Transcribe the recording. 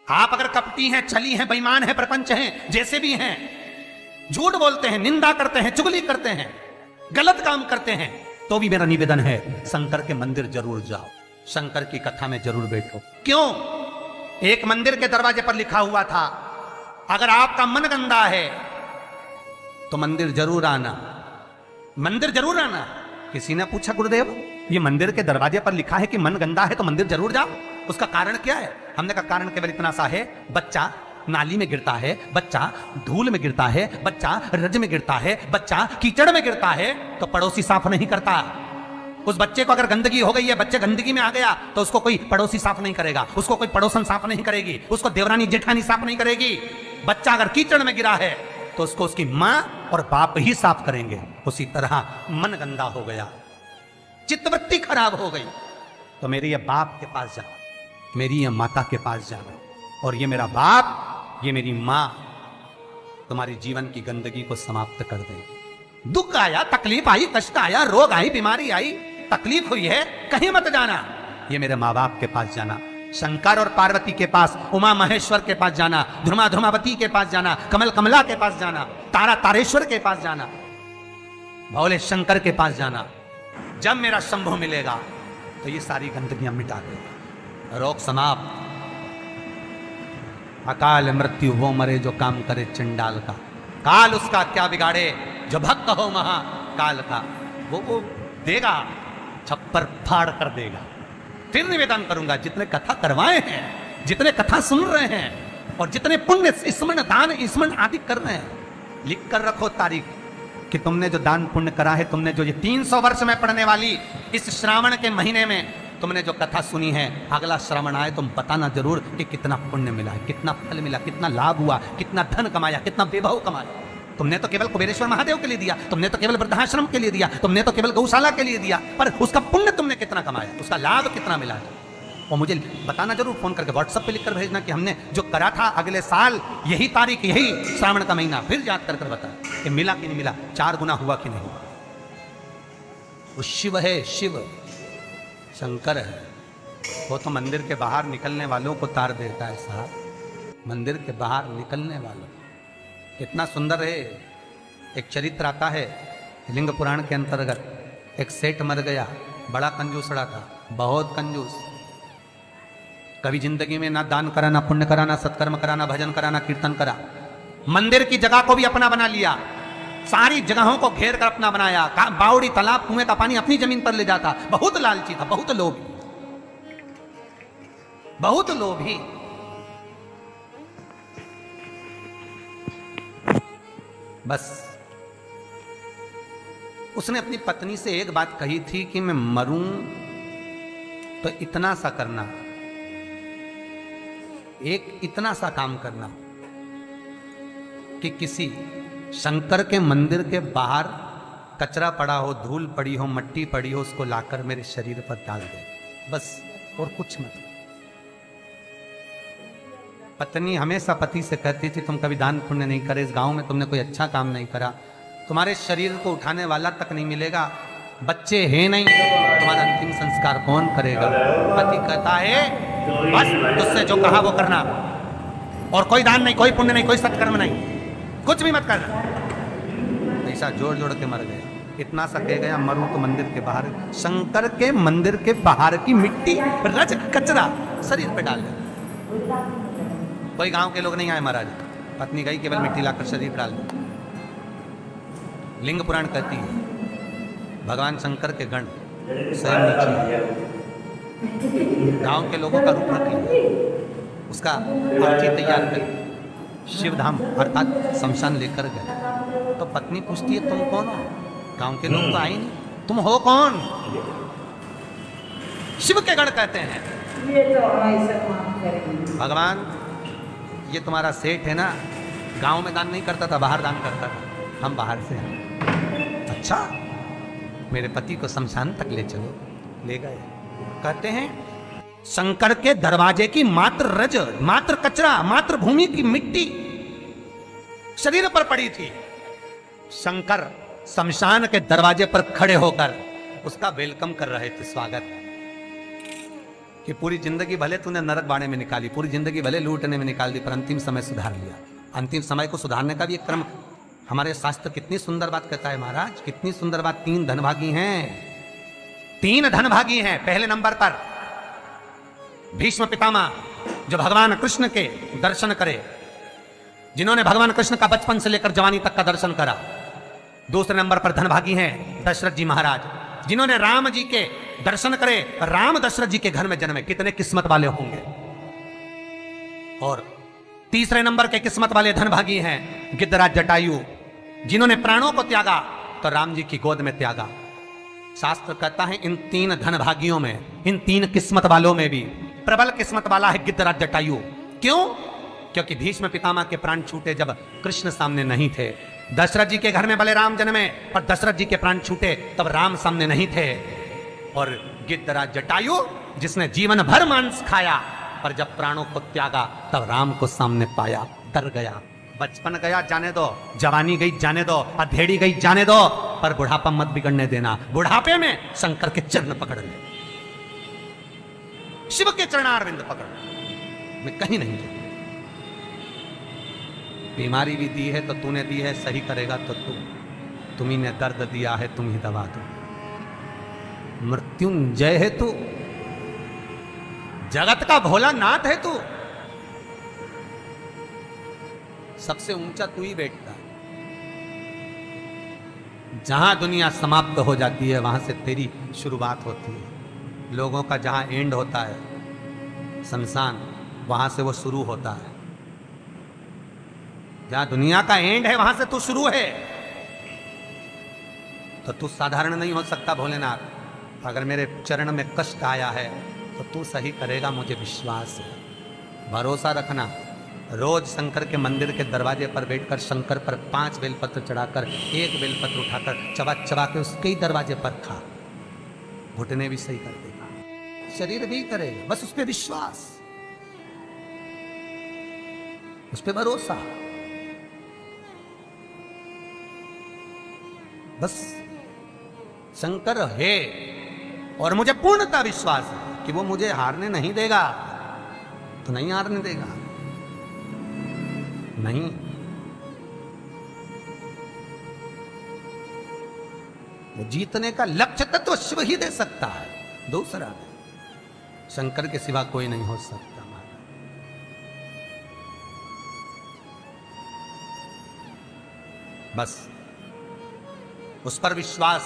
आप अगर कपटी हैं, छली हैं, बेईमान हैं, प्रपंच हैं, जैसे भी हैं, झूठ बोलते हैं, निंदा करते हैं, चुगली करते हैं, गलत काम करते हैं, तो भी मेरा निवेदन है शंकर के मंदिर जरूर जाओ, शंकर की कथा में जरूर बैठो। क्यों? एक मंदिर के दरवाजे पर लिखा हुआ था, अगर आपका मन गंदा है तो मंदिर जरूर आना, मंदिर जरूर आना। किसी ने पूछा, गुरुदेव ये मंदिर के दरवाजे पर लिखा है कि मन गंदा है तो मंदिर जरूर जाओ, उसका कारण क्या है? हमने कहा कारण केवल इतना सा है, बच्चा नाली में गिरता है, बच्चा धूल में गिरता है, बच्चा रज में गिरता है, बच्चा कीचड़ में गिरता है तो पड़ोसी साफ नहीं करता। उस बच्चे को अगर गंदगी हो गई है, बच्चे गंदगी में आ गया तो उसको कोई पड़ोसी साफ नहीं करेगा, उसको कोई पड़ोसन साफ नहीं करेगी, उसको देवरानी जेठानी साफ नहीं करेगी। बच्चा अगर कीचड़ में गिरा है तो उसको उसकी मां और बाप ही साफ करेंगे। उसी तरह मन गंदा हो गया, चित्तवृत्ति खराब हो गई तो मेरे ये बाप के पास जाओ, मेरी ये माता के पास जाओ, और ये मेरा बाप, ये मेरी मां तुम्हारी जीवन की गंदगी को समाप्त कर देंगे। दुख आया, तकलीफ आई, कष्ट आया, रोग आई, बीमारी आई, तकलीफ हुई है, कहीं मत जाना, ये मेरे माँ बाप के पास जाना, शंकर और पार्वती के पास, उमा महेश्वर के पास जाना, ध्रुमा ध्रुमावती के पास जाना, कमल कमला के पास जाना, तारा तारेश्वर के पास जाना, भोले शंकर के पास जाना। जब मेरा शंभु मिलेगा तो ये सारी गंदगियां मिटा देगा, रोग समाप्त। अकाल मृत्यु वो मरे जो काम करे चंडाल का, काल उसका क्या बिगाड़े जो भक्त हो महाकाल का। वो देगा, छप्पर फाड़ कर देगा। फिर निवेदन करूंगा, जितने कथा करवाए हैं, जितने कथा सुन रहे हैं और जितने पुण्य स्मरण दान स्मरण आदि कर रहे हैं, लिख कर रखो तारीख कि तुमने जो दान पुण्य करा है, तुमने जो ये 300 वर्ष में पढ़ने वाली इस श्रावण के महीने में तुमने जो कथा सुनी है, अगला श्रावण आए तुम बताना जरूर कि कितना पुण्य मिला है, कितना फल मिला, कितना लाभ हुआ, कितना धन कमाया, कितना वैभव कमाया। तुमने तो केवल कुबेरेश्वर महादेव के लिए दिया, तुमने तो केवल वृद्धाश्रम के लिए दिया, तुमने तो केवल गौशाला के लिए दिया, पर उसका पुण्य तुमने कितना कमाया, उसका लाभ कितना मिला है, और मुझे बताना जरूर, फोन करके व्हाट्सएप पे लिखकर भेजना कि हमने जो करा था अगले साल यही तारीख, यही श्रावण का महीना, फिर याद कर कर बता कि मिला कि नहीं मिला, 4 गुना हुआ कि नहीं। वो शिव है, शिव शंकर है, वो तो मंदिर के बाहर निकलने वालों को तार देता है साहब, मंदिर के बाहर निकलने वालों। कितना सुंदर है, एक चरित्र आता है लिंग पुराण के अंतर्गत, एक सेठ मर गया, बड़ा कंजूसड़ा था, बहुत कंजूस, कभी जिंदगी में ना दान करा, ना पुण्य करा, ना सत्कर्म करा, ना भजन करा, ना कीर्तन करा। मंदिर की जगह को भी अपना बना लिया, सारी जगहों को घेर कर अपना बनाया, बावड़ी तालाब कुएं का पानी अपनी जमीन पर ले जाता। बहुत लालची था, बहुत लोभी, बहुत लोभी। बस उसने अपनी पत्नी से एक बात कही थी कि मैं मरूं तो इतना सा करना, एक इतना सा काम करना कि किसी शंकर के मंदिर के बाहर कचरा पड़ा हो, धूल पड़ी हो, मट्टी पड़ी हो, उसको लाकर मेरे शरीर पर डाल दे, बस, और कुछ मत। पत्नी हमेशा पति से कहती थी तुम कभी दान पुण्य नहीं करे, इस गांव में तुमने कोई अच्छा काम नहीं करा, तुम्हारे शरीर को उठाने वाला तक नहीं मिलेगा, बच्चे हैं नहीं, तुम्हारा अंतिम संस्कार कौन करेगा। पति कहता है बस तुझसे जो कहा वो करना, और कोई दान नहीं, कोई पुण्य नहीं, कोई सत्कर्म नहीं, कुछ भी मत करना। ऐसा जोड़ जोड़ के मर गया। इतना सा कह गया, मरूं तो मंदिर के बाहर, शंकर के मंदिर के बाहर की मिट्टी, रज, कचरा शरीर पे डाल दिया। कोई गांव के लोग नहीं आए महाराज, पत्नी गई, केवल मिट्टी लाकर शरीर डाल दी। लिंग पुराण कहती है भगवान शंकर के गण स्वयं नीचे, गांव के लोगों का रूप रख लिया, उसका अर्थी तैयार कर शिवधाम अर्थात शमशान लेकर गए। तो पत्नी पूछती है तुम कौन हो? गांव के लोग तो आए नहीं, तुम हो कौन? शिव के गण कहते हैं भगवान ये तुम्हारा सेठ है ना, गांव में दान नहीं करता था, बाहर दान करता था, हम बाहर से हैं। अच्छा, मेरे पति को शमशान तक ले चलो। ले गए। कहते हैं शंकर के दरवाजे की मात्र रज, मात्र कचरा, मात्र भूमि की मिट्टी शरीर पर पड़ी थी। शंकर शमशान के दरवाजे पर खड़े होकर उसका वेलकम कर रहे थे, स्वागत। कि पूरी जिंदगी भले तूने नरक बाड़े में निकाली, पूरी जिंदगी भले लूटने में निकाल दी, पर अंतिम समय सुधार लिया। अंतिम समय को सुधारने का भी एक क्रम हमारे शास्त्र कितनी सुंदर बात कहता है महाराज, कितनी सुंदर बात। 3 धनभागी हैं, 3 धनभागी हैं। पहले नंबर पर भीष्म पितामह, जो भगवान कृष्ण के दर्शन करे, जिन्होंने भगवान कृष्ण का बचपन से लेकर जवानी तक का दर्शन करा। दूसरे नंबर पर धनभागी हैं दशरथ जी महाराज, जिन्होंने राम जी के दर्शन करे, राम दशरथ जी के घर में जन्मे। कितने किस्मत वाले होंगे। और तीसरे नंबर के किस्मत वाले धनभागी हैं गिद्धराज जटायु, जिन्होंने प्राणों को त्यागा तो राम जी की गोद में त्यागा। शास्त्र कहता है इन 3 धनभागियों में, इन 3 किस्मत वालों में भी प्रबल किस्मत वाला है गिद्धराज जटायु। क्यों? क्योंकि भीष्म पितामह के प्राण छूटे जब कृष्ण सामने नहीं थे। दशरथ जी के घर में भले राम जन्मे, पर दशरथ जी के प्राण छूटे तब राम सामने नहीं थे। और गिद्धराज जटायु, जिसने जीवन भर मांस खाया, पर जब प्राणों को त्यागा तब राम को सामने पाया, डर गया। बचपन गया जाने दो, जवानी गई जाने दो, अधेड़ी गई जाने दो, पर बुढ़ापा मत बिगड़ने देना। बुढ़ापे में शंकर के चरण पकड़ ले, शिव के चरणारविंद पकड़, मैं कहीं नहीं जाऊंगा। बीमारी भी दी है तो तूने दी है, सही करेगा तो तुम्ही ने दर्द दिया है, तुम ही दवा दो। मृत्युंजय है तू, जगत का भोलानाथ है तू, सबसे ऊंचा तू ही बैठता है। जहां दुनिया समाप्त हो जाती है वहां से तेरी शुरुआत होती है। लोगों का जहां एंड होता है शमशान, वहां से वो शुरू होता है। जहां दुनिया का एंड है वहां से तू शुरू है। तो तू साधारण नहीं हो सकता भोलेनाथ। अगर मेरे चरण में कष्ट आया है तो तू सही करेगा, मुझे विश्वास है। भरोसा रखना। रोज शंकर के मंदिर के दरवाजे पर बैठकर शंकर पर 5 बेलपत्र चढ़ाकर, 1 बेलपत्र उठाकर चबा चबा के उसके ही दरवाजे पर खा, घुटने भी सही कर देगा, शरीर भी करेगा। बस उस पर विश्वास, उस पर भरोसा। बस शंकर है और मुझे पूर्णता विश्वास है कि वो मुझे हारने नहीं देगा। तो नहीं हारने देगा, नहीं। वो जीतने का लक्ष्य तत्व शिव ही दे सकता है, दूसरा नहीं। शंकर के सिवा कोई नहीं हो सकता। बस उस पर विश्वास